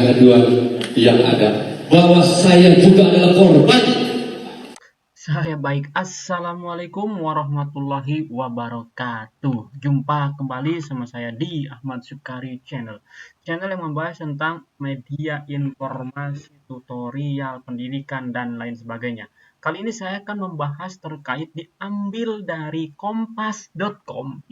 kegaduhan yang ada, bahwa saya juga adalah korban. Saya baik. Assalamualaikum warahmatullahi wabarakatuh. Jumpa kembali sama saya di Ahmad Sukari Channel. Channel yang membahas tentang media informasi, tutorial, pendidikan, dan lain sebagainya. Kali ini saya akan membahas terkait diambil dari kompas.com.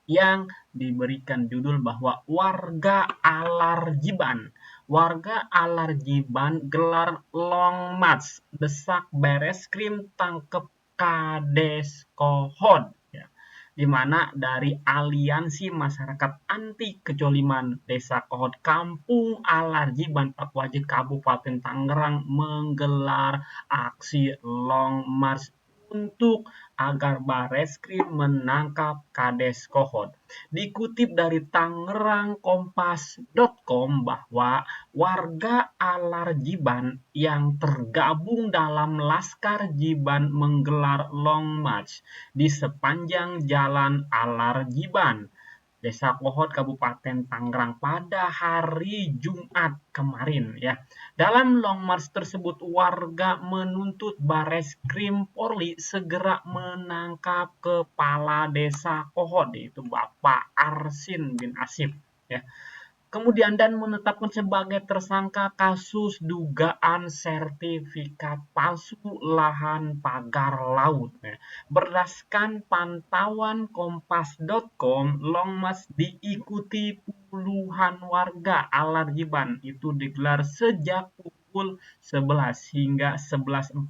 Yang diberikan judul bahwa warga alarjiban. Warga alarjiban gelar long march, desak Bareskrim tangkep Kades Kohod, ya. Di mana dari Aliansi Masyarakat Anti Kejoliman Desa Kohod Kampung Alarjiban Pakuaji Kabupaten Tangerang menggelar aksi long march untuk agar Bareskrim menangkap Kades Kohod. Dikutip dari tangerangkompas.com bahwa warga Alarjiban yang tergabung dalam Laskar Jiban menggelar long march di sepanjang jalan Alarjiban, Desa Kohod, Kabupaten Tangerang pada hari Jumat kemarin, ya. Dalam long march tersebut warga menuntut Bareskrim Polri segera menangkap kepala Desa Kohod, yaitu Bapak Arsin bin Asif, ya. Kemudian dan menetapkan sebagai tersangka kasus dugaan sertifikat palsu lahan pagar laut. Berdasarkan pantauan kompas.com, long march diikuti puluhan warga Alarjiban. Itu digelar sejak pukul 11 hingga 11.49.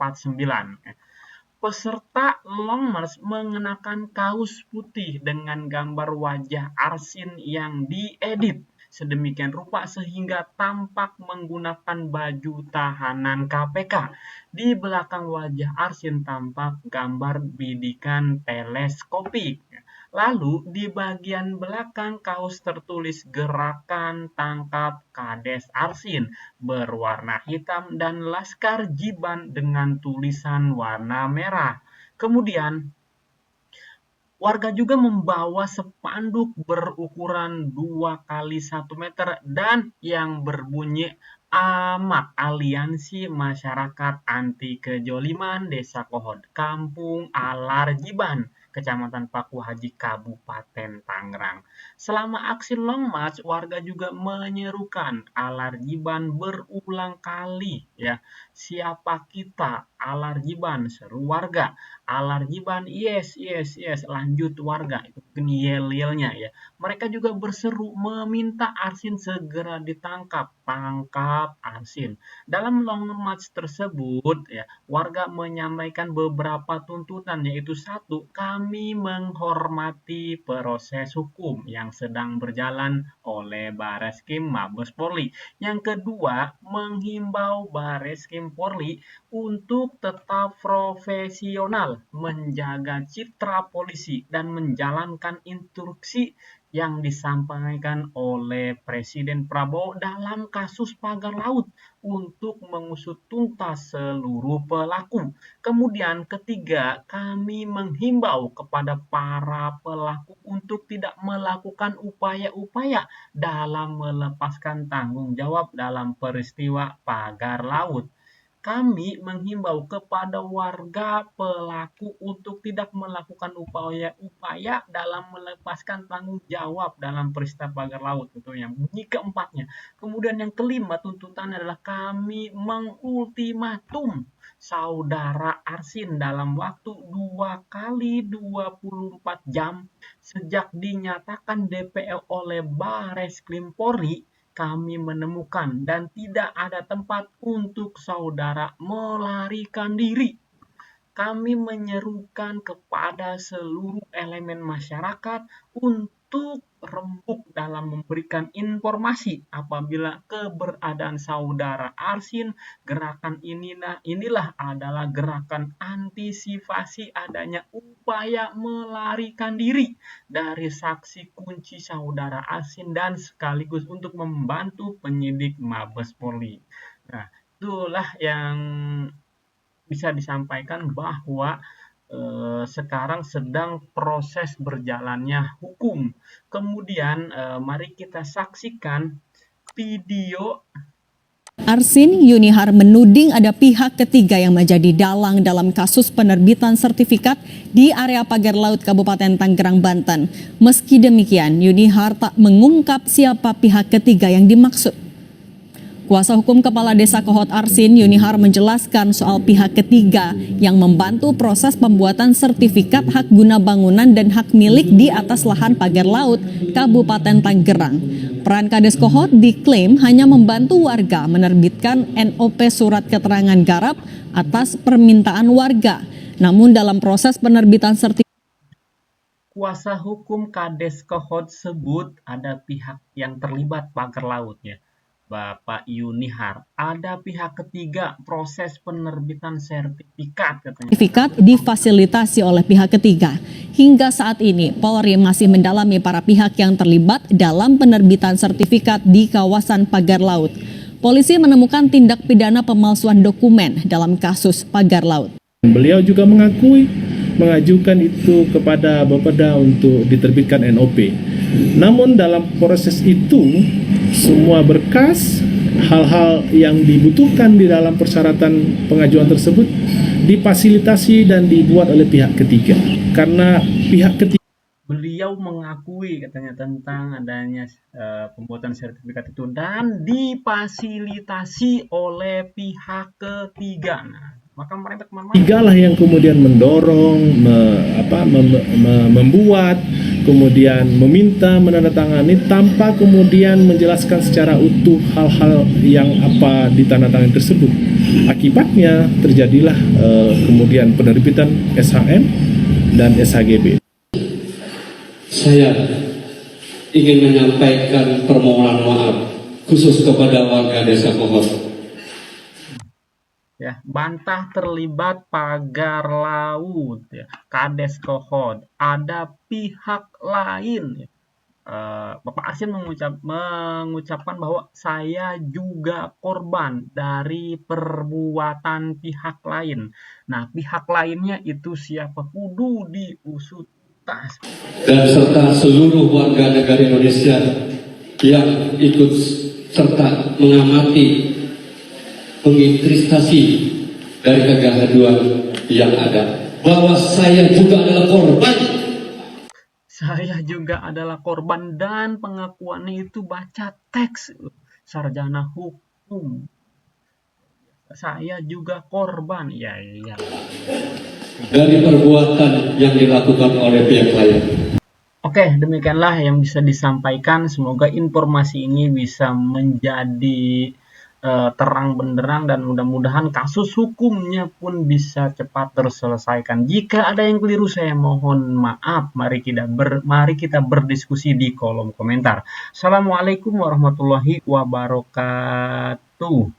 Peserta long march mengenakan kaos putih dengan gambar wajah Arsin yang diedit sedemikian rupa sehingga tampak menggunakan baju tahanan KPK. Di belakang wajah Arsin tampak gambar bidikan teleskopik. Lalu di bagian belakang kaos tertulis Gerakan Tangkap Kades Arsin berwarna hitam dan Laskar Jiban dengan tulisan warna merah. Kemudian warga juga membawa spanduk berukuran 2 kali 1 meter dan yang berbunyi AMAK, Aliansi Masyarakat Anti Kejoliman Desa Kohod, Kampung Alarjiban, Kecamatan Pakuhaji, Kabupaten Tangerang. Selama aksi long march, warga juga menyerukan Alarjiban berulang kali, ya. Siapa kita? Alarjiban, seru warga. Alarjiban, yes, yes, yes, lanjut warga. Itu mungkin yel-yelnya, ya. Mereka juga berseru meminta Arsin segera ditangkap. Tangkap Arsin. Dalam long march tersebut, ya, warga menyampaikan beberapa tuntutan, yaitu satu, kami menghormati proses hukum yang sedang berjalan oleh Bareskrim Mabes Polri. Yang kedua, menghimbau Bareskrim Polri untuk tetap profesional, menjaga citra polisi, dan menjalankan instruksi yang disampaikan oleh Presiden Prabowo dalam kasus pagar laut untuk mengusut tuntas seluruh pelaku. Kemudian ketiga, kami menghimbau kepada para pelaku untuk tidak melakukan upaya-upaya dalam melepaskan tanggung jawab dalam peristiwa pagar laut. Kami menghimbau kepada warga pelaku untuk tidak melakukan upaya-upaya dalam melepaskan tanggung jawab dalam peristiwa pagar laut. Itu yang bunyi keempatnya. Kemudian yang kelima tuntutan adalah kami mengultimatum saudara Arsin dalam waktu 2 kali 24 jam sejak dinyatakan DPO oleh Bareskrim Polri, kami menemukan dan tidak ada tempat untuk saudara melarikan diri. Kami menyerukan kepada seluruh elemen masyarakat untuk rembuk dalam memberikan informasi apabila keberadaan saudara Arsin. Gerakan inilah adalah gerakan antisipasi adanya upaya melarikan diri dari saksi kunci saudara Arsin dan sekaligus untuk membantu penyidik Mabes Polri. Nah, itulah yang bisa disampaikan bahwa sekarang sedang proses berjalannya hukum. Kemudian mari kita saksikan video. Arsin Yunihar menuding ada pihak ketiga yang menjadi dalang dalam kasus penerbitan sertifikat di area pagar laut Kabupaten Tanggerang, Banten. Meski demikian, Yunihar tak mengungkap siapa pihak ketiga yang dimaksud. Kuasa hukum Kepala Desa Kohot Arsin Yunihar menjelaskan soal pihak ketiga yang membantu proses pembuatan sertifikat hak guna bangunan dan hak milik di atas lahan pagar laut Kabupaten Tanggerang. Peran Kades Kohot diklaim hanya membantu warga menerbitkan NOP surat keterangan garap atas permintaan warga. Namun dalam proses penerbitan sertifikat, Kuasa hukum Kades Kohot sebut ada pihak yang terlibat pagar lautnya. Bapak Yunihar, ada pihak ketiga proses penerbitan sertifikat katanya. sertifikat difasilitasi oleh pihak ketiga. Hingga saat ini, Polri masih mendalami para pihak yang terlibat dalam penerbitan sertifikat di kawasan pagar laut. Polisi menemukan tindak pidana pemalsuan dokumen dalam kasus pagar laut. Beliau juga mengajukan itu kepada Bapeda untuk diterbitkan NOP. Namun dalam proses itu, semua berkas, hal-hal yang dibutuhkan di dalam persyaratan pengajuan tersebut difasilitasi dan dibuat oleh pihak ketiga. Karena pihak ketiga Beliau mengakui katanya tentang adanya pembuatan sertifikat itu dan difasilitasi oleh pihak ketiga. Nah, maka mereka lah yang kemudian mendorong, membuat, kemudian meminta menandatangani tanpa kemudian menjelaskan secara utuh hal-hal yang apa ditandatangani tersebut. Akibatnya terjadilah kemudian penerbitan SHM dan SHGB. Saya ingin menyampaikan permohonan maaf khusus kepada warga Desa Kohot. Ya, bantah terlibat pagar laut, ya. Kades Kohot, ada pihak lain. Ya. Bapak Arsin mengucapkan bahwa saya juga korban dari perbuatan pihak lain. Nah, pihak lainnya itu siapa? Kudu diusut. Dan serta seluruh warga negara Indonesia yang ikut serta mengamati menginvestasi dari kegaduhan yang ada, bahwa saya juga adalah korban. Saya juga adalah korban dan pengakuannya itu baca teks sarjana hukum. Saya juga korban, ya. Dari perbuatan yang dilakukan oleh pihak lain. Oke, demikianlah yang bisa disampaikan. Semoga informasi ini bisa menjadi terang benderang dan mudah-mudahan kasus hukumnya pun bisa cepat terselesaikan. Jika ada yang keliru saya mohon maaf. Mari kita berdiskusi di kolom komentar. Assalamualaikum warahmatullahi wabarakatuh.